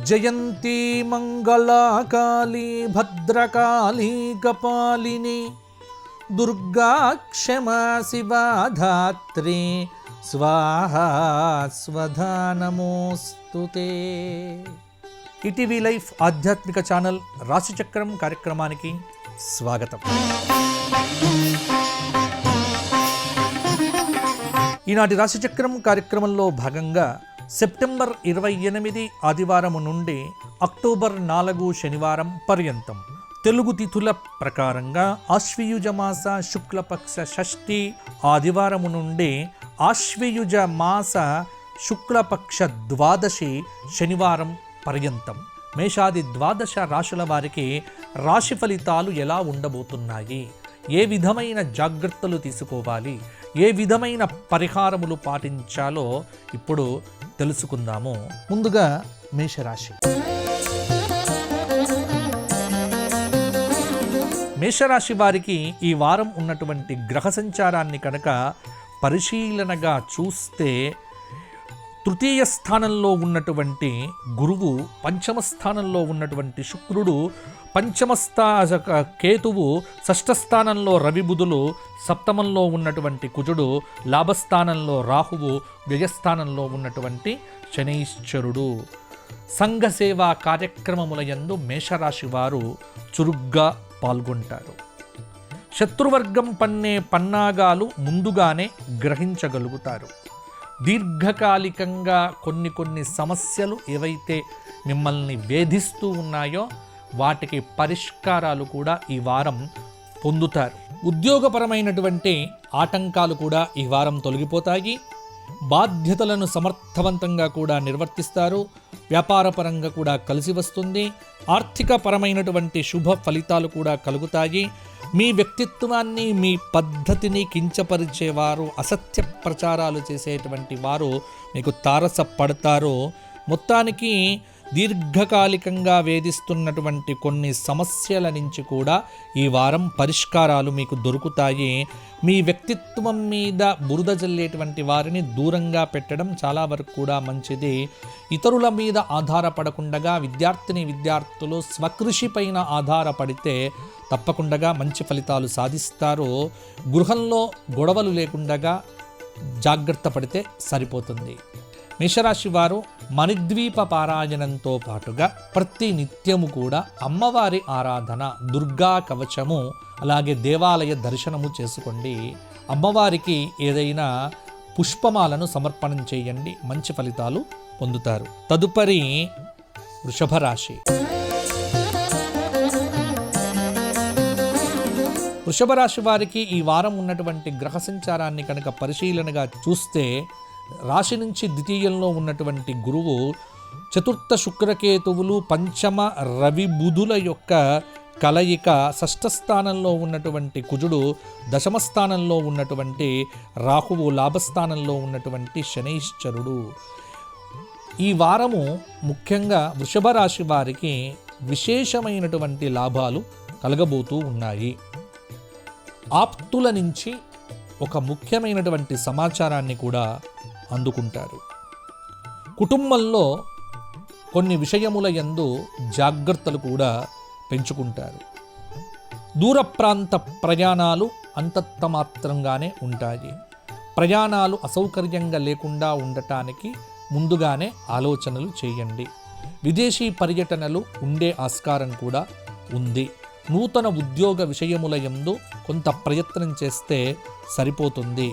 జయంతి మంగళాకాళీ భద్రకాళీ కపాలిని దుర్గా క్షమా శివా ధాత్రి స్వాహా స్వధా నమోస్తుతే. ఈటీవీ లైఫ్ ఆధ్యాత్మిక ఛానల్ రాశిచక్రం కార్యక్రమానికి స్వాగతం. ఈనాటి రాశిచక్రం కార్యక్రమంలో భాగంగా సెప్టెంబర్ 28 ఆదివారం నుండి అక్టోబర్ 4 శనివారం పర్యంతం తెలుగు తిథుల ప్రకారంగా ఆశ్వయుజ మాస శుక్లపక్ష షష్ఠి ఆదివారం నుండి ఆశ్వయుజ మాస శుక్లపక్ష ద్వాదశి శనివారం పర్యంతం మేషాది ద్వాదశ రాశుల వారికి రాశి ఫలితాలు ఎలా ఉండబోతున్నాయి, ఏ విధమైన జాగ్రత్తలు తీసుకోవాలి, ఏ విధమైన పరిహారములు పాటించాలో ఇప్పుడు తెలుసుకుందాము. ముందుగా మేషరాశి. మేషరాశి వారికి ఈ వారం ఉన్నటువంటి గ్రహ సంచారాన్ని కనుక పరిశీలనగా చూస్తే తృతీయ స్థానంలో ఉన్నటువంటి గురువు, పంచమ స్థానంలో ఉన్నటువంటి శుక్రుడు, కేతువు, షష్ఠ స్థానంలో రవి బుధులు, సప్తమంలో ఉన్నటువంటి కుజుడు, లాభస్థానంలో రాహువు, వ్యయస్థానంలో ఉన్నటువంటి శనైశ్చరుడు. సంఘ సేవా కార్యక్రమముల యందు మేషరాశి వారు చురుగ్గా పాల్గొంటారు. శత్రువర్గం పన్నే పన్నాగాలు ముందుగానే గ్రహించగలుగుతారు. దీర్ఘకాలికంగా కొన్ని సమస్యలు ఏవైతే మిమ్మల్ని వేధిస్తూ ఉన్నాయో వాటికి పరిష్కారాలు కూడా ఈ వారం పొందుతారు. ఉద్యోగపరమైనటువంటి ఆటంకాలు కూడా ఈ వారం తొలగిపోతాయి. బాధ్యతలను సమర్థవంతంగా కూడా నిర్వర్తిస్తారు. వ్యాపారపరంగా కూడా కలిసి వస్తుంది. ఆర్థిక పరమైనటువంటి శుభ ఫలితాలు కూడా కలుగుతాయి. మీ వ్యక్తిత్వాన్ని, మీ పద్ధతిని కించపరిచేవారు, అసత్య ప్రచారాలు చేసేటువంటి వారు మీకు తారసపడతారు. మొత్తానికి దీర్ఘకాలికంగా వేధిస్తున్నటువంటి కొన్ని సమస్యల నుంచి కూడా ఈ వారం పరిష్కారాలు మీకు దొరుకుతాయి. మీ వ్యక్తిత్వం మీద బురద జల్లేటువంటి వారిని దూరంగా పెట్టడం చాలా వరకు కూడా మంచిది. ఇతరుల మీద ఆధారపడకుండా విద్యార్థులు స్వకృషి పైన ఆధారపడితే తప్పకుండా మంచి ఫలితాలు సాధిస్తారు. గృహంలో గొడవలు లేకుండా జాగ్రత్త పడితే సరిపోతుంది. మేషరాశి వారు మణిద్వీప పారాయణంతో పాటుగా ప్రతి నిత్యము కూడా అమ్మవారి ఆరాధన, దుర్గా కవచము, అలాగే దేవాలయ దర్శనము చేసుకోండి. అమ్మవారికి ఏదైనా పుష్పమాలను సమర్పణం చేయండి, మంచి ఫలితాలు పొందుతారు. తదుపరి వృషభ రాశి. వృషభ రాశి వారికి ఈ వారం ఉన్నటువంటి గ్రహ సంచారాన్ని కనుక పరిశీలనగా చూస్తే రాశి నుంచి ద్వితీయంలో ఉన్నటువంటి గురువు, చతుర్థ శుక్రకేతువులు, పంచమ రవి బుధుల యొక్క కలయిక, షష్ఠ స్థానంలో ఉన్నటువంటి కుజుడు, దశమ స్థానంలో ఉన్నటువంటి రాహువు, లాభస్థానంలో ఉన్నటువంటి శనైశ్చరుడు. ఈ వారము ముఖ్యంగా వృషభ రాశి వారికి విశేషమైనటువంటి లాభాలు కలగబోతూ ఉన్నాయి. ఆప్తుల నుంచి ఒక ముఖ్యమైనటువంటి సమాచారాన్ని కూడా అందుకుంటారు. కుటుంబంలో కొన్ని విషయముల యందు జాగ్రత్తలు కూడా పెంచుకుంటారు. దూర ప్రాంత ప్రయాణాలు అంతంత మాత్రంగానే ఉంటాయి. ప్రయాణాలు అసౌకర్యంగా లేకుండా ఉండటానికి ముందుగానే ఆలోచనలు చేయండి. విదేశీ పర్యటనలు ఉండే ఆస్కారం కూడా ఉంది. నూతన ఉద్యోగ విషయముల యందు కొంత ప్రయత్నం చేస్తే సరిపోతుంది.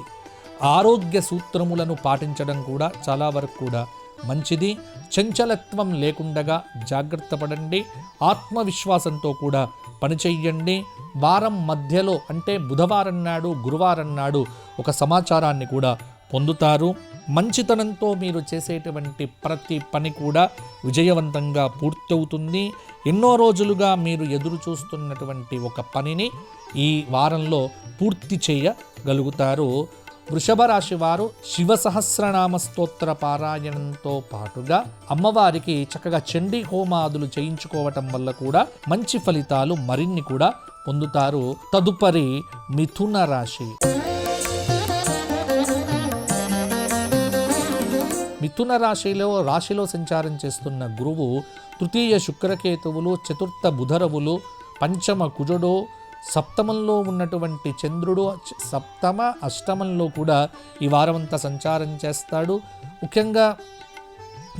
ఆరోగ్య సూత్రములను పాటించడం కూడా చాలా వరకు కూడా మంచిది. చంచలత్వం లేకుండా జాగ్రత్త పడండి. ఆత్మవిశ్వాసంతో కూడా పనిచేయండి. వారం మధ్యలో అంటే బుధవారం నాడు, గురువారం నాడు ఒక సమాచారాన్ని కూడా పొందుతారు. మంచితనంతో మీరు చేసేటువంటి ప్రతి పని కూడా విజయవంతంగా పూర్తవుతుంది. ఎన్నో రోజులుగా మీరు ఎదురు చూస్తున్నటువంటి ఒక పనిని ఈ వారంలో పూర్తి చేయగలుగుతారు. వృషభ రాశి వారు శివ సహస్రనామ స్తోత్ర పారాయణంతో పాటుగా అమ్మవారికి చక్కగా చండీ హోమాదులు చేయించుకోవటం వల్ల కూడా మంచి ఫలితాలు మరిన్ని కూడా పొందుతారు. తదుపరి మిథున రాశి. మిథున రాశిలో సంచారం చేస్తున్న గురువు తృతీయ శుక్రకేతువులు, చతుర్థ బుధరవులు, పంచమ కుజుడు, సప్తమంలో ఉన్నటువంటి చంద్రుడు, సప్తమ అష్టమంలో కూడా ఈ వారమంతా సంచారం చేస్తాడు. ముఖ్యంగా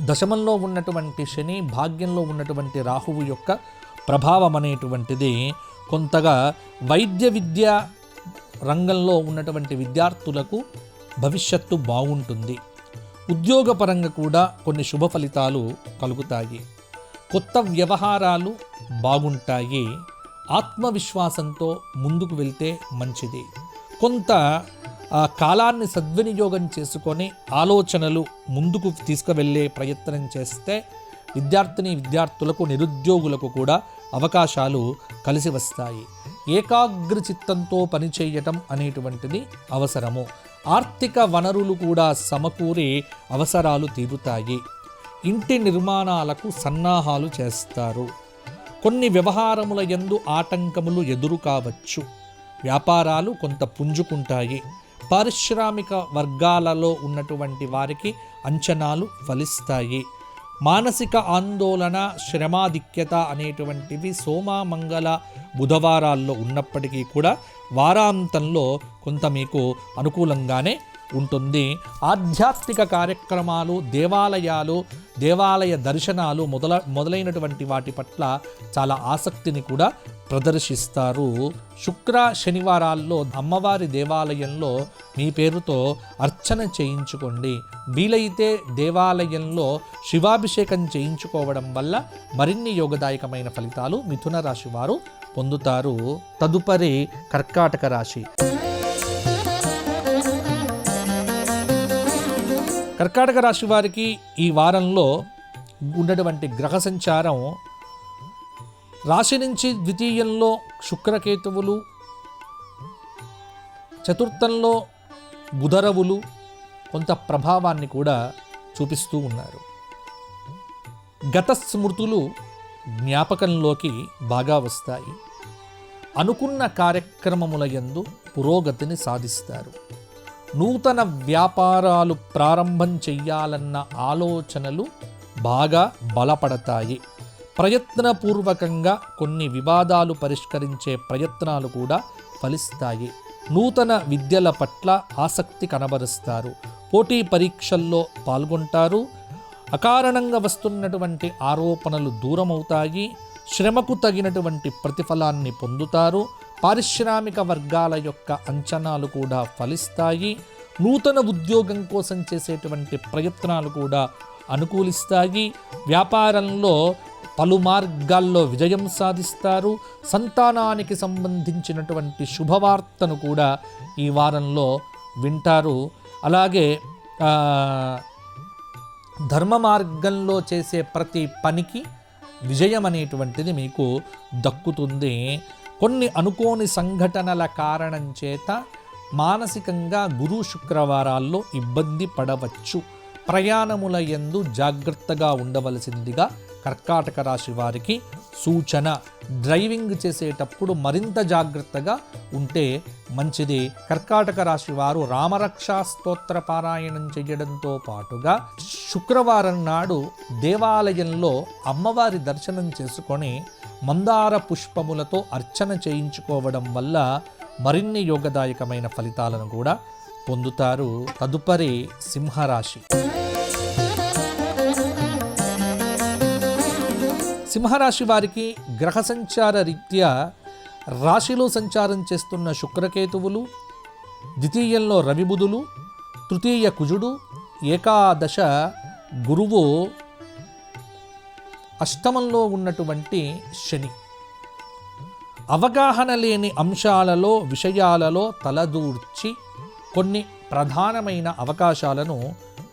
దశమంలో ఉన్నటువంటి శని, భాగ్యంలో ఉన్నటువంటి రాహువు యొక్క ప్రభావం అనేటువంటిది కొంతగా వైద్య విద్య రంగంలో ఉన్నటువంటి విద్యార్థులకు భవిష్యత్తు బాగుంటుంది. ఉద్యోగపరంగా కూడా కొన్ని శుభ ఫలితాలు కలుగుతాయి. కొత్త వ్యవహారాలు బాగుంటాయి. ఆత్మవిశ్వాసంతో ముందుకు వెళ్తే మంచిది. కొంత కాలాన్ని సద్వినియోగం చేసుకొని ఆలోచనలు ముందుకు తీసుకువెళ్ళే ప్రయత్నం చేస్తే విద్యార్థులకు, నిరుద్యోగులకు కూడా అవకాశాలు కలిసి వస్తాయి. ఏకాగ్ర చిత్తంతో పనిచేయటం అనేటువంటిది అవసరము. ఆర్థిక వనరులు కూడా సమకూరి అవసరాలు తీరుతాయి. ఇంటి నిర్మాణాలకు సన్నాహాలు చేస్తారు. కొన్ని వ్యవహారముల యందు ఆటంకములు ఎదురు కావచ్చు. వ్యాపారాలు కొంత పుంజుకుంటాయి. పారిశ్రామిక వర్గాలలో ఉన్నటువంటి వారికి అంచనాలు ఫలిస్తాయి. మానసిక ఆందోళన, శ్రమాధిక్యత అనేటువంటివి సోమ, మంగళ, బుధవారాల్లో ఉన్నప్పటికీ కూడా వారాంతంలో కొంత మీకు అనుకూలంగానే ఉంటుంది. ఆధ్యాత్మిక కార్యక్రమాలు, దేవాలయ దర్శనాలు మొదలైనటువంటి వాటి పట్ల చాలా ఆసక్తిని కూడా ప్రదర్శిస్తారు. శుక్ర శనివారాల్లో అమ్మవారి దేవాలయంలో మీ పేరుతో అర్చన చేయించుకోండి. వీలైతే దేవాలయంలో శివాభిషేకం చేయించుకోవడం వల్ల మరిన్ని యోగదాయకమైన ఫలితాలు మిథున రాశి వారు పొందుతారు. తదుపరి కర్కాటక రాశి. కర్కాటక రాశి వారికి ఈ వారంలో ఉన్నటువంటి గ్రహ సంచారం రాశి నుంచి ద్వితీయంలో శుక్రకేతువులు, చతుర్థంలో బుధరవులు కొంత ప్రభావాన్ని కూడా చూపిస్తూ ఉన్నారు. గత స్మృతులు జ్ఞాపకంలోకి బాగా వస్తాయి. అనుకున్న కార్యక్రమముల యందు పురోగతిని సాధిస్తారు. నూతన వ్యాపారాలు ప్రారంభం చెయ్యాలన్న ఆలోచనలు బాగా బలపడతాయి. ప్రయత్నపూర్వకంగా కొన్ని వివాదాలు పరిష్కరించే ప్రయత్నాలు కూడా ఫలిస్తాయి. నూతన విద్యల పట్ల ఆసక్తి కనబరుస్తారు. పోటీ పరీక్షల్లో పాల్గొంటారు. అకారణంగా వస్తున్నటువంటి ఆరోపణలు దూరమవుతాయి. శ్రమకు తగినటువంటి ప్రతిఫలాన్ని పొందుతారు. పారిశ్రామిక వర్గాల యొక్క అంచనాలు కూడా ఫలిస్తాయి. నూతన ఉద్యోగం కోసం చేసేటువంటి ప్రయత్నాలు కూడా అనుకూలిస్తాయి. వ్యాపారంలో పలు మార్గాల్లో విజయం సాధిస్తారు. సంతానానికి సంబంధించినటువంటి శుభవార్తను కూడా ఈ వారంలో వింటారు. అలాగే ధర్మ మార్గంలో చేసే ప్రతి పనికి విజయం అనేటువంటిది మీకు దక్కుతుంది. కొన్ని అనుకోని సంఘటనల కారణం చేత మానసికంగా గురు శుక్రవారాల్లో ఇబ్బంది పడవచ్చు. ప్రయాణముల యందు జాగ్రత్తగా ఉండవలసిందిగా కర్కాటక రాశి వారికి సూచన. డ్రైవింగ్ చేసేటప్పుడు మరింత జాగ్రత్తగా ఉంటే మంచిది. కర్కాటక రాశి వారు రామరక్షా స్తోత్ర పారాయణం చేయడంతో పాటుగా శుక్రవారం నాడు దేవాలయంలో అమ్మవారి దర్శనం చేసుకొని మందార పుష్పములతో అర్చన చేయించుకోవడం వల్ల మరిన్ని యోగదాయకమైన ఫలితాలను కూడా పొందుతారు. తదుపరి సింహరాశి. సింహరాశి వారికి గ్రహ సంచార రీత్యా రాశిలో సంచారం చేస్తున్న శుక్రకేతువులు, ద్వితీయంలో రవిబుధులు, తృతీయ కుజుడు, ఏకాదశ గురువు, అష్టమంలో ఉన్నటువంటి శని అవగాహన లేని అంశాలలో, విషయాలలో తలదూర్చి కొన్ని ప్రధానమైన అవకాశాలను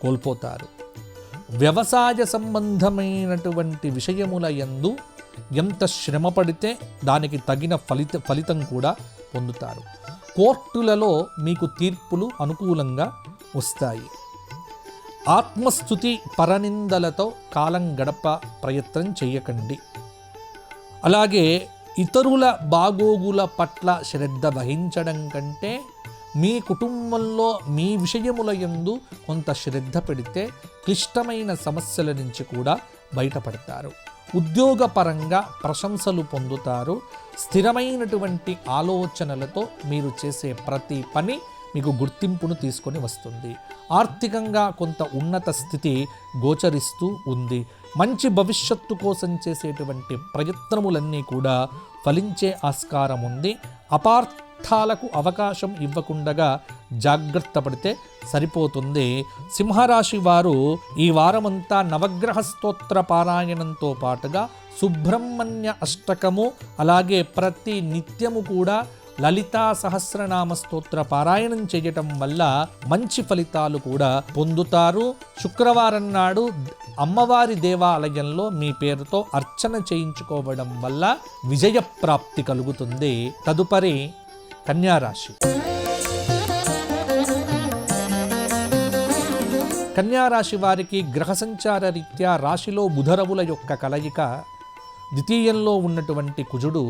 కోల్పోతారు. వ్యవసాయ సంబంధమైనటువంటి విషయముల యందు ఎంత శ్రమ పడితే దానికి తగిన ఫలితం కూడా పొందుతారు. కోర్టులలో మీకు తీర్పులు అనుకూలంగా వస్తాయి. ఆత్మస్థుతి, పరనిందలతో కాలం గడప ప్రయత్నం చేయకండి. అలాగే ఇతరుల బాగోగుల పట్ల శ్రద్ధ వహించడం కంటే మీ కుటుంబంలో మీ విషయముల యందు కొంత శ్రద్ధ పెడితే క్లిష్టమైన సమస్యల నుంచి కూడా బయటపడతారు. ఉద్యోగపరంగా ప్రశంసలు పొందుతారు. స్థిరమైనటువంటి ఆలోచనలతో మీరు చేసే ప్రతి పని మీకు గుర్తింపును తీసుకొని వస్తుంది. ఆర్థికంగా కొంత ఉన్నత స్థితి గోచరిస్తూ ఉంది. మంచి భవిష్యత్తు కోసం చేసేటువంటి ప్రయత్నములన్నీ కూడా ఫలించే ఆస్కారం ఉంది. అపార్థాలకు అవకాశం ఇవ్వకుండా జాగ్రత్త పడితే సరిపోతుంది. సింహరాశి వారు ఈ వారమంతా నవగ్రహ స్తోత్ర పారాయణంతో పాటుగా సుబ్రహ్మణ్య అష్టకము, అలాగే ప్రతి నిత్యము కూడా లలితా సహస్రనామ స్తోత్ర పారాయణం చేయటం వల్ల మంచి ఫలితాలు కూడా పొందుతారు. శుక్రవారం నాడు అమ్మవారి దేవాలయంలో మీ పేరుతో అర్చన చేయించుకోవడం వల్ల విజయ ప్రాప్తి కలుగుతుంది. తదుపరి కన్యారాశి. కన్యారాశి వారికి గ్రహ సంచార రీత్యా రాశిలో బుధరవుల యొక్క కలయిక, ద్వితీయంలో ఉన్నటువంటి కుజుడు,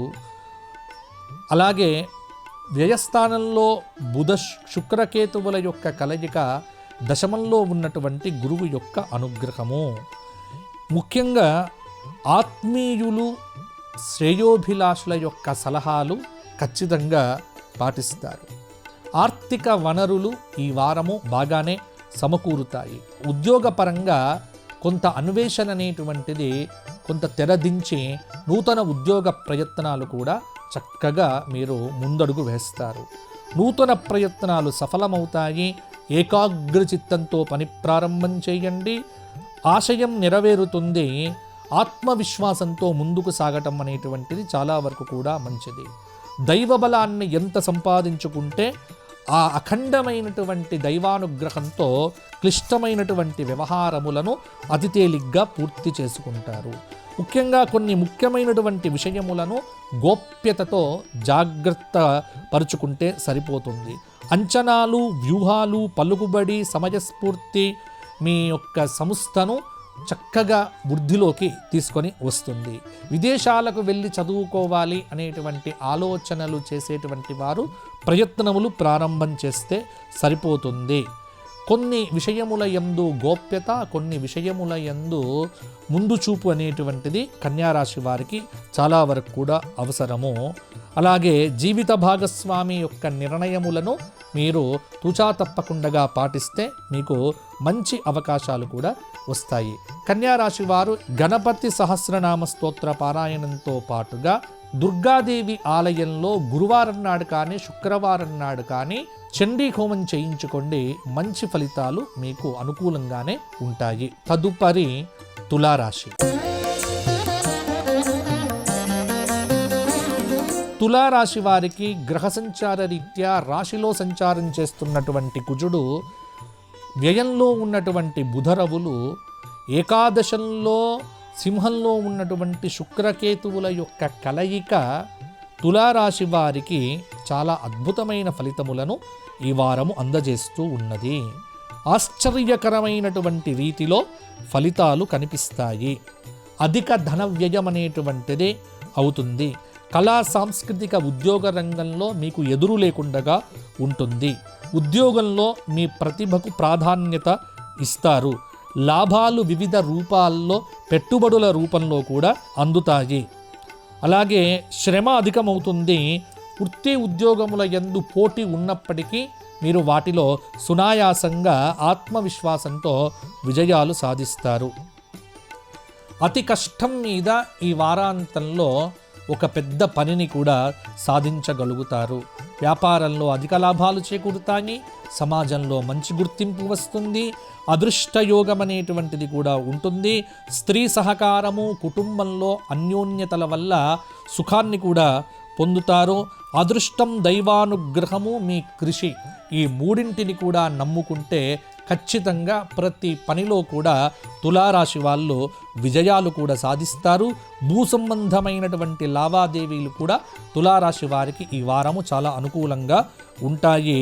అలాగే వ్యయస్థానంలో బుధ శుక్రకేతువుల యొక్క కలయిక, దశమంలో ఉన్నటువంటి గురువు యొక్క అనుగ్రహము. ముఖ్యంగా ఆత్మీయులు, శ్రేయోభిలాషుల యొక్క సలహాలు ఖచ్చితంగా పాటిస్తారు. ఆర్థిక వనరులు ఈ వారము బాగానే సమకూరుతాయి. ఉద్యోగపరంగా కొంత అన్వేషణ అనేటువంటిది కొంత తెరదించి నూతన ఉద్యోగ ప్రయత్నాలు కూడా చక్కగా మీరు ముందడుగు వేస్తారు. నూతన ప్రయత్నాలు సఫలమవుతాయి. ఏకాగ్రచిత్తంతో పని ప్రారంభం చేయండి. ఆశయం నెరవేరుతుంది. ఆత్మవిశ్వాసంతో ముందుకు సాగటం అనేటువంటిది చాలా వరకు కూడా మంచిది. దైవబలాన్ని ఎంత సంపాదించుకుంటే ఆ అఖండమైనటువంటి దైవానుగ్రహంతో క్లిష్టమైనటువంటి వ్యవహారములను అతి తేలిగ్గా పూర్తి చేసుకుంటారు. ముఖ్యంగా కొన్ని ముఖ్యమైనటువంటి విషయములను గోప్యతతో జాగ్రత్త పరుచుకుంటే సరిపోతుంది. అంచనాలు, వ్యూహాలు, పలుకుబడి, సమయస్ఫూర్తి మీ యొక్క సంస్థను చక్కగా వృద్ధిలోకి తీసుకొని వస్తుంది. విదేశాలకు వెళ్ళి చదువుకోవాలి అనేటువంటి ఆలోచనలు చేసేటువంటి వారు ప్రయత్నములు ప్రారంభం చేస్తే సరిపోతుంది. కొన్ని విషయముల యందు గోప్యత, కొన్ని విషయముల యందు ముందు చూపు అనేటువంటిది కన్యారాశి వారికి చాలా వరకు కూడా అవసరము. అలాగే జీవిత భాగస్వామి యొక్క నిర్ణయములను మీరు తూచా తప్పకుండా పాటిస్తే మీకు మంచి అవకాశాలు కూడా వస్తాయి. కన్యారాశి వారు గణపతి సహస్రనామ స్తోత్ర పారాయణంతో పాటుగా దుర్గాదేవి ఆలయంలో గురువారం నాడు కానీ శుక్రవారం నాడు కానీ చండీ హోమం చేయించుకోండి. మంచి ఫలితాలు మీకు అనుకూలంగానే ఉంటాయి. తదుపరి తులారాశి. తులారాశి వారికి గ్రహ సంచార రీత్యా రాశిలో సంచారం చేస్తున్నటువంటి కుజుడు, వ్యయంలో ఉన్నటువంటి బుధరవులు, ఏకాదశంలో సింహంలో ఉన్నటువంటి శుక్రకేతువుల యొక్క కలయిక తులారాశి వారికి చాలా అద్భుతమైన ఫలితములను ఈ వారము అందజేస్తూ ఉన్నది. ఆశ్చర్యకరమైనటువంటి రీతిలో ఫలితాలు కనిపిస్తాయి. అధిక ధన వ్యయం అనేటువంటిదే అవుతుంది. కళా సాంస్కృతిక ఉద్యోగ రంగంలో మీకు ఎదురు లేకుండా ఉంటుంది. ఉద్యోగంలో మీ ప్రతిభకు ప్రాధాన్యత ఇస్తారు. లాభాలు వివిధ రూపాల్లో, పెట్టుబడుల రూపంలో కూడా అందుతాయి. అలాగే శ్రమ అధికమవుతుంది. వృత్తి ఉద్యోగముల యందు పోటీ ఉన్నప్పటికీ మీరు వాటిలో సునాయాసంగా ఆత్మవిశ్వాసంతో విజయాలు సాధిస్తారు. అతి కష్టం మీద ఈ వారాంతంలో ఒక పెద్ద పనిని కూడా సాధించగలుగుతారు. వ్యాపారంలో అధిక లాభాలు చేకూరుతాయి. సమాజంలో మంచి గుర్తింపు వస్తుంది. అదృష్టయోగం అనేటువంటిది కూడా ఉంటుంది. స్త్రీ సహకారము, కుటుంబంలో అన్యోన్యతల వల్ల సుఖాన్ని కూడా పొందుతారు. అదృష్టం, దైవానుగ్రహము, మీ కృషి, ఈ మూడింటిని కూడా నమ్ముకుంటే ఖచ్చితంగా ప్రతి పనిలో కూడా తులారాశి వాళ్ళు విజయాలు కూడా సాధిస్తారు. భూ సంబంధమైనటువంటి లావాదేవీలు కూడా తులారాశి వారికి ఈ వారము చాలా అనుకూలంగా ఉంటాయి.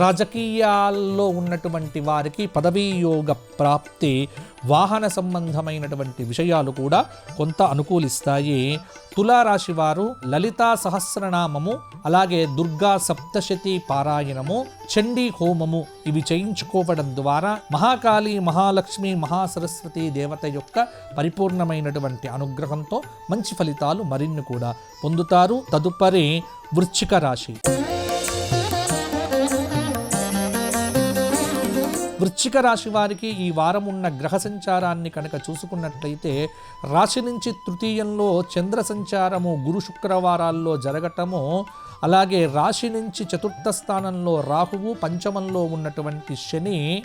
రాజకీయాల్లో ఉన్నటువంటి వారికి పదవీ యోగ ప్రాప్తి వాహన సంబంధమైనటువంటి విషయాలు కూడా కొంత అనుకూలిస్తాయి. తులారాశి వారు లలితా సహస్రనామము, అలాగే దుర్గా సప్తశతి పారాయణము, చండీ హోమము ఇవి చేయించుకోవడం ద్వారా మహాకాళి, మహాలక్ష్మి, మహాసరస్వతి దేవత యొక్క పరిపూర్ణమైనటువంటి అనుగ్రహంతో మంచి ఫలితాలు మరిన్ని కూడా పొందుతారు. తదుపరి వృశ్చిక రాశి. వృశ్చిక రాశి వారికి ఈ వారం ఉన్న గ్రహ సంచారాన్ని కనుక చూసుకున్నట్లయితే రాశి నుంచి తృతీయంలో చంద్ర సంచారము గురు శుక్రవారాల్లో జరగటము, అలాగే రాశి నుంచి చతుర్థ స్థానంలో రాహువు, పంచమంలో ఉన్నటువంటి శని,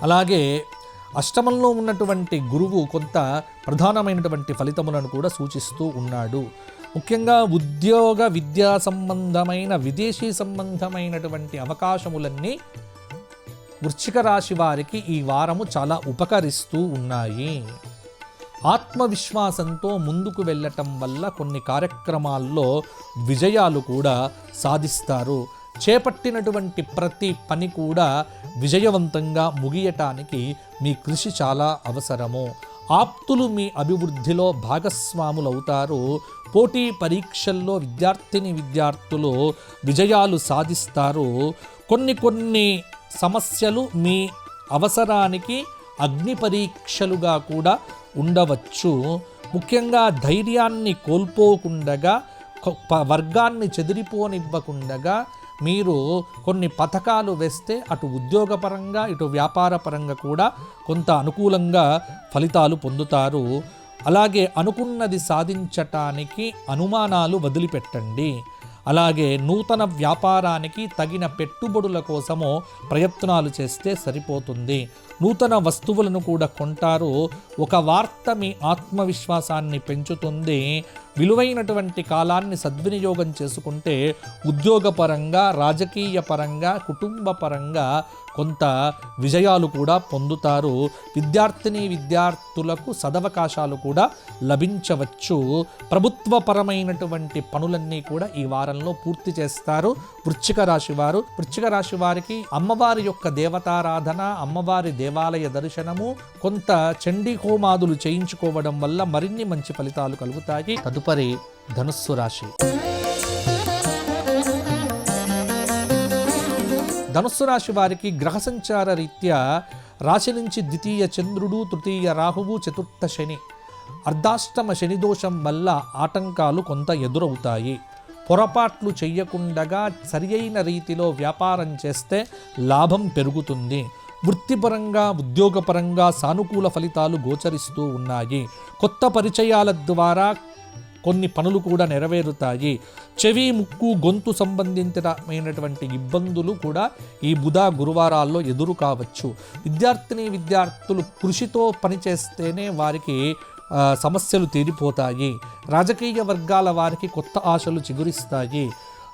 అలాగే అష్టమంలో ఉన్నటువంటి గురువు కొంత ప్రధానమైనటువంటి ఫలితములను కూడా సూచిస్తూ ఉన్నాడు. ముఖ్యంగా ఉద్యోగ విద్యా సంబంధమైన విదేశీ సంబంధమైనటువంటి అవకాశములన్నీ వృశ్చిక రాశి వారికి ఈ వారము చాలా ఉపకరిస్తూ ఉన్నాయి. ఆత్మవిశ్వాసంతో ముందుకు వెళ్ళటం వల్ల కొన్ని కార్యక్రమాల్లో విజయాలు కూడా సాధిస్తారు. చేపట్టినటువంటి ప్రతి పని కూడా విజయవంతంగా ముగియటానికి మీ కృషి చాలా అవసరము. ఆప్తులు మీ అభివృద్ధిలో భాగస్వాములవుతారు. పోటీ పరీక్షల్లో విద్యార్థులు విజయాలు సాధిస్తారు. కొన్ని సమస్యలు మీ అవసరానికి అగ్ని పరీక్షలుగా కూడా ఉండవచ్చు. ముఖ్యంగా ధైర్యాన్ని కోల్పోకుండగా, వర్గాన్ని చెదిరిపోనివ్వకుండగా మీరు కొన్ని పథకాలు వేస్తే అటు ఉద్యోగపరంగా ఇటు వ్యాపారపరంగా కూడా కొంత అనుకూలంగా ఫలితాలు పొందుతారు. అలాగే అనుకున్నది సాధించటానికి అనుమానాలు వదిలిపెట్టండి. అలాగే నూతన వ్యాపారానికి తగిన పెట్టుబడుల కోసము ప్రయత్నాలు చేస్తే సరిపోతుంది. నూతన వస్తువులను కూడా కొంటారు. ఒక వార్త మీ ఆత్మవిశ్వాసాన్ని పెంచుతుంది. విలువైనటువంటి కాలాన్ని సద్వినియోగం చేసుకుంటే ఉద్యోగపరంగా, రాజకీయ పరంగా, కుటుంబ పరంగా కొంత విజయాలు కూడా పొందుతారు. విద్యార్థులకు సదవకాశాలు కూడా లభించవచ్చు. ప్రభుత్వపరమైనటువంటి పనులన్నీ కూడా ఈ వారంలో పూర్తి చేస్తారు వృశ్చిక రాశి వారికి అమ్మవారి యొక్క దేవతారాధన, అమ్మవారి దేవాలయ దర్శనము, కొంత చండీ హోమాదులు చేయించుకోవడం వల్ల మరిన్ని మంచి ఫలితాలు కలుగుతాయి. తదుపరి ధనుస్సు రాశి. ధనుస్సు రాశి వారికి గ్రహ సంచార రీత్యా రాశి నుంచి ద్వితీయ చంద్రుడు, తృతీయ రాహువు, చతుర్థ శని, అర్ధాష్టమ శని దోషం వల్ల ఆటంకాలు కొంత ఎదురవుతాయి. పొరపాట్లు చెయ్యకుండగా సరి అయిన రీతిలో వ్యాపారం చేస్తే లాభం పెరుగుతుంది. వృత్తిపరంగా, ఉద్యోగపరంగా సానుకూల ఫలితాలు గోచరిస్తూ ఉన్నాయి. కొత్త పరిచయాల ద్వారా కొన్ని పనులు కూడా నెరవేరుతాయి. చెవి, ముక్కు, గొంతు సంబంధించినటువంటి ఇబ్బందులు కూడా ఈ బుధ గురువారాల్లో ఎదురు కావచ్చు. విద్యార్థులు కృషితో పనిచేస్తేనే వారికి సమస్యలు తీరిపోతాయి. రాజకీయ వర్గాల వారికి కొత్త ఆశలు చిగురిస్తాయి.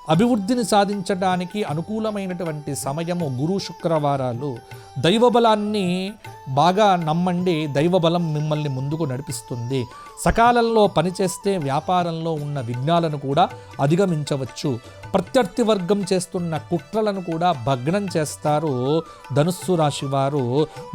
అభివృద్ధిని సాధించడానికి అనుకూలమైనటువంటి సమయము గురు శుక్రవారాలు. దైవబలాన్ని బాగా నమ్మండి. దైవబలం మిమ్మల్ని ముందుకు నడిపిస్తుంది. సకాలంలో పనిచేస్తే వ్యాపారంలో ఉన్న విఘ్నాలను కూడా అధిగమించవచ్చు. ప్రత్యర్థి వర్గం చేస్తున్న కుట్రలను కూడా భగ్నం చేస్తారు ధనుస్సు రాశి వారు.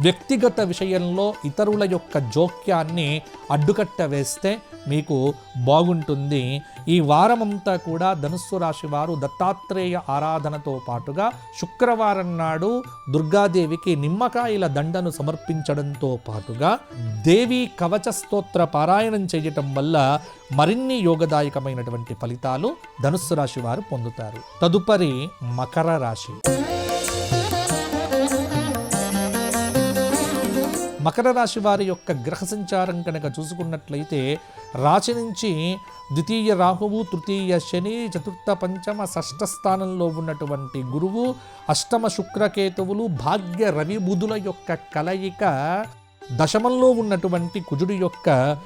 వ్యక్తిగత విషయంలో ఇతరుల యొక్క జోక్యాన్ని అడ్డుకట్ట వేస్తే మీకు బాగుంటుంది. ఈ వారమంతా కూడా ధనుస్సు రాశి వారు దత్తాత్రేయ ఆరాధనతో పాటుగా శుక్రవారం నాడు దుర్గాదేవికి నిమ్మకాయల దండను సమర్పించడంతో పాటుగా దేవి కవచ స్తోత్ర పారాయణం చేయటం వల్ల మరిన్ని యోగదాయకమైనటువంటి ఫలితాలు ధనుస్సు రాశి వారు పొందుతారు. తదుపరి మకర రాశి. మకర రాశి వారి యొక్క గ్రహ సంచారం కనుక చూసుకున్నట్లయితే రాశి నుంచి ద్వితీయ రాహువు, తృతీయ శని, చతుర్థ పంచమ షష్ఠ స్థానంలో ఉన్నటువంటి గురువు, అష్టమ శుక్రకేతువులు, భాగ్య రవి బుధుల యొక్క కలయిక, దశమంలో ఉన్నటువంటి కుజుడి యొక్క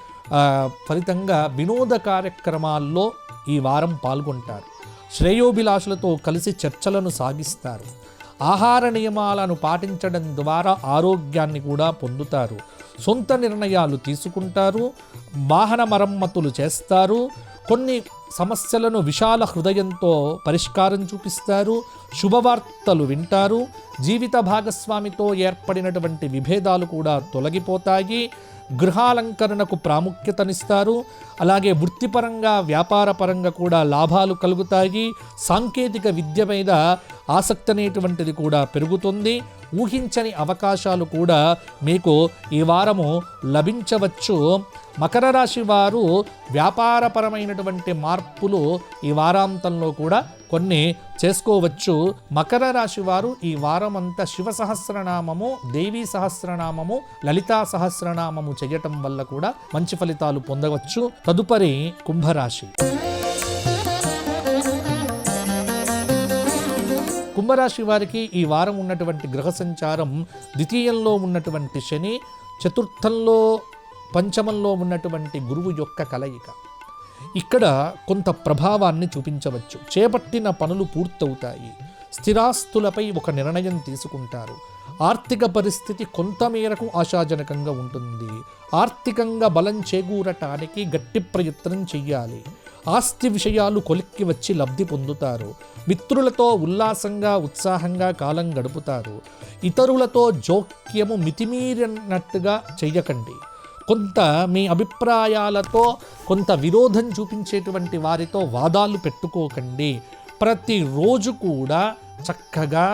ఫలితంగా వినోద కార్యక్రమాల్లో ఈ వారం పాల్గొంటారు. శ్రేయోభిలాషులతో కలిసి చర్చలను సాగిస్తారు. ఆహార నియమాలను పాటించడం ద్వారా ఆరోగ్యాన్ని కూడా పొందుతారు. సొంత నిర్ణయాలు తీసుకుంటారు. వాహన మరమ్మతులు చేస్తారు. కొన్ని సమస్యలను విశాల హృదయంతో పరిష్కారం చూపిస్తారు, శుభవార్తలు వింటారు, జీవిత భాగస్వామితో ఏర్పడినటువంటి విభేదాలు కూడా తొలగిపోతాయి, గృహాలంకరణకు ప్రాముఖ్యతనిస్తారు, అలాగే వృత్తిపరంగా వ్యాపారపరంగా కూడా లాభాలు కలుగుతాయి, సాంకేతిక విద్య మీద ఆసక్తి అనేటువంటిది కూడా పెరుగుతుంది, ఊహించని అవకాశాలు కూడా మీకు ఈ వారము లభించవచ్చు. మకర రాశి వారు వ్యాపారపరమైనటువంటి మార్పులు ఈ వారాంతంలో కూడా కొన్ని చేసుకోవచ్చు. మకర రాశి వారు ఈ వారమంతా శివ సహస్రనామము, దేవీ సహస్రనామము, లలితా సహస్రనామము చేయటం వల్ల కూడా మంచి ఫలితాలు పొందవచ్చు. తదుపరి కుంభరాశి. కుంభరాశి వారికి ఈ వారం ఉన్నటువంటి గ్రహ సంచారం ద్వితీయంలో ఉన్నటువంటి శని, చతుర్థంలో పంచమంలో ఉన్నటువంటి గురువు యొక్క కలయిక. ఇక్కడ కొంత ప్రభావాన్ని చూపించవచ్చు. చేపట్టిన పనులు పూర్తవుతాయి, స్థిరాస్తులపై ఒక నిర్ణయం తీసుకుంటారు, ఆర్థిక పరిస్థితి కొంతమేరకు ఆశాజనకంగా ఉంటుంది, ఆర్థికంగా బలం చేకూరటానికి గట్టి ప్రయత్నం చెయ్యాలి, ఆస్తి విషయాలు కొలిక్కి వచ్చి లబ్ధి పొందుతారు, మిత్రులతో ఉల్లాసంగా ఉత్సాహంగా కాలం గడుపుతారు, ఇతరులతో జోక్యము మితిమీరినట్టుగా చెయ్యకండి, కొంత మీ అభిప్రాయాలతో కొంత విరోధం చూపించేటువంటి వారితో వాదాలు పెట్టుకోకండి, ప్రతిరోజు కూడా చక్కగా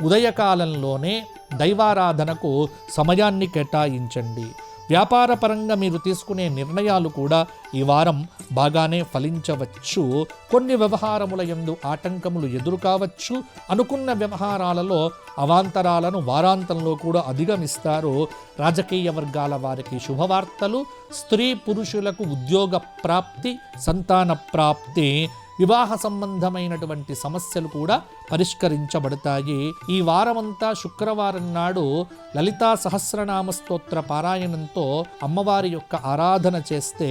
ఉదయకాలంలోనే దైవారాధనకు సమయాన్ని కేటాయించండి. వ్యాపారపరంగా మీరు తీసుకునే నిర్ణయాలు కూడా ఈ వారం బాగానే ఫలించవచ్చు. కొన్ని వ్యవహారముల యందు ఆటంకములు ఎదురు కావచ్చు. అనుకున్న వ్యవహారాలలో అవాంతరాలను వారాంతంలో కూడా అధిగమిస్తారు. రాజకీయ వర్గాల వారికి శుభవార్తలు, స్త్రీ పురుషులకు ఉద్యోగ ప్రాప్తి, సంతాన ప్రాప్తి, వివాహ సంబంధమైనటువంటి సమస్యలు కూడా పరిష్కరించబడతాయి. ఈ వారమంతా శుక్రవారం నాడు లలితా సహస్రనామ స్తోత్ర పారాయణంతో అమ్మవారి యొక్క ఆరాధన చేస్తే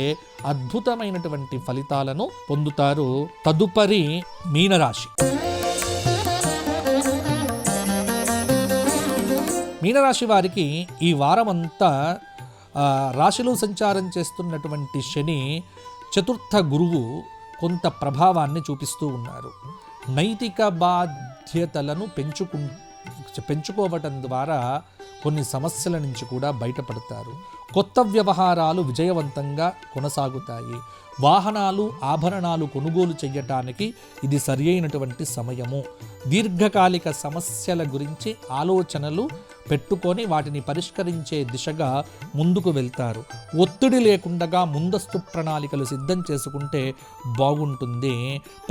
అద్భుతమైనటువంటి ఫలితాలను పొందుతారు. తదుపరి మీనరాశి. మీనరాశి వారికి ఈ వారమంతా రాశిలో సంచారం చేస్తున్నటువంటి శని, చతుర్థ గురువు కొంత ప్రభావాన్ని చూపిస్తూ ఉన్నారు. నైతిక బాధ్యతలను పెంచుకోవటం ద్వారా కొన్ని సమస్యల నుంచి కూడా బయటపడతారు. కొత్త వ్యవహారాలు విజయవంతంగా కొనసాగుతాయి. వాహనాలు, ఆభరణాలు కొనుగోలు చేయటానికి ఇది సరి అయినటువంటి సమయము. దీర్ఘకాలిక సమస్యల గురించి ఆలోచనలు పెట్టుకొని వాటిని పరిష్కరించే దిశగా ముందుకు వెళ్తారు. ఒత్తిడి లేకుండా ముందస్తు ప్రణాళికలు సిద్ధం చేసుకుంటే బాగుంటుంది.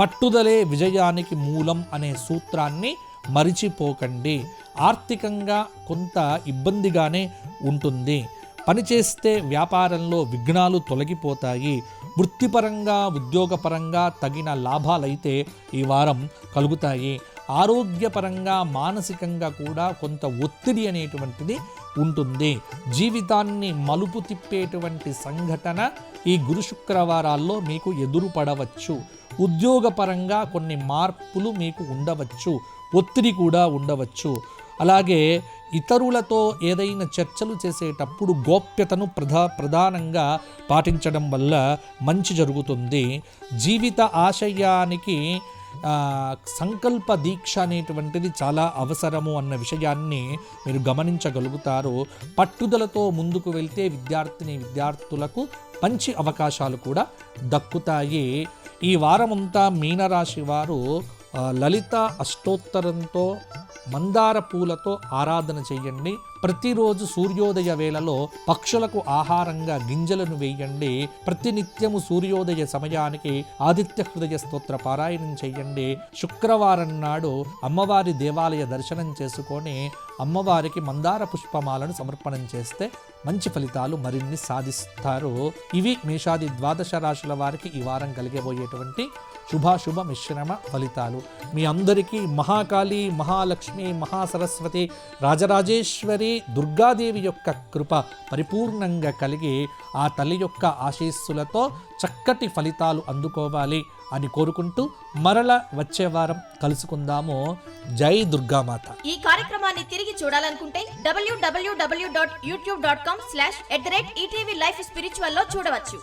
పట్టుదలే విజయానికి మూలం అనే సూత్రాన్ని మరిచిపోకండి. ఆర్థికంగా కొంత ఇబ్బందిగానే ఉంటుంది. పనిచేస్తే వ్యాపారంలో విఘ్నాలు తొలగిపోతాయి. వృత్తిపరంగా, ఉద్యోగపరంగా తగిన లాభాలైతే ఈ వారం కలుగుతాయి. ఆరోగ్యపరంగా, మానసికంగా కూడా కొంత ఒత్తిడి అనేటువంటిది ఉంటుంది. జీవితాన్ని మలుపు తిప్పేటువంటి సంఘటన ఈ గురు శుక్రవారాల్లో మీకు ఎదురుపడవచ్చు. ఉద్యోగపరంగా కొన్ని మార్పులు మీకు ఉండవచ్చు, ఒత్తిడి కూడా ఉండవచ్చు. అలాగే ఇతరులతో ఏదైనా చర్చలు చేసేటప్పుడు గోప్యతను ప్రధానంగా పాటించడం వల్ల మంచి జరుగుతుంది. జీవిత ఆశయానికి సంకల్ప దీక్ష అనేటువంటిది చాలా అవసరము అన్న విషయాన్ని మీరు గమనించగలుగుతారు. పట్టుదలతో ముందుకు వెళ్తే విద్యార్థులకు మంచి అవకాశాలు కూడా దక్కుతాయి. ఈ వారమంతా మీనరాశి వారు లలిత అష్టోత్తరంతో, మందార పూలతో ఆరాధన చేయండి. ప్రతిరోజు సూర్యోదయ వేళలో పక్షులకు ఆహారంగా గింజలను వేయండి. ప్రతినిత్యము సూర్యోదయ సమయానికి ఆదిత్య హృదయ స్తోత్ర పారాయణం చేయండి. శుక్రవారం నాడు అమ్మవారి దేవాలయ దర్శనం చేసుకొని అమ్మవారికి మందార పుష్పమాలను సమర్పణం చేస్తే మంచి ఫలితాలు మరిన్ని సాధిస్తారు. ఇవి మేషాది ద్వాదశ రాశుల వారికి ఈ వారం కలిగబోయేటువంటి శుభాశుభ మిశ్రమ ఫలితాలు. మీ అందరికీ మహాకాళి, మహాలక్ష్మి, మహాసరస్వతి, రాజరాజేశ్వరి, దుర్గాదేవి యొక్క కృప పరిపూర్ణంగా కలిగి ఆ తల్లి యొక్క ఆశీస్సులతో చక్కటి ఫలితాలు అందుకోవాలి అని కోరుకుంటూ మరల వచ్చే వారం కలుసుకుందాము. జై దుర్గామాత. ఈ కార్యక్రమాన్ని తిరిగి చూడాలనుకుంటే www.youtube.com/ETV Life Spiritual లో చూడవచ్చు.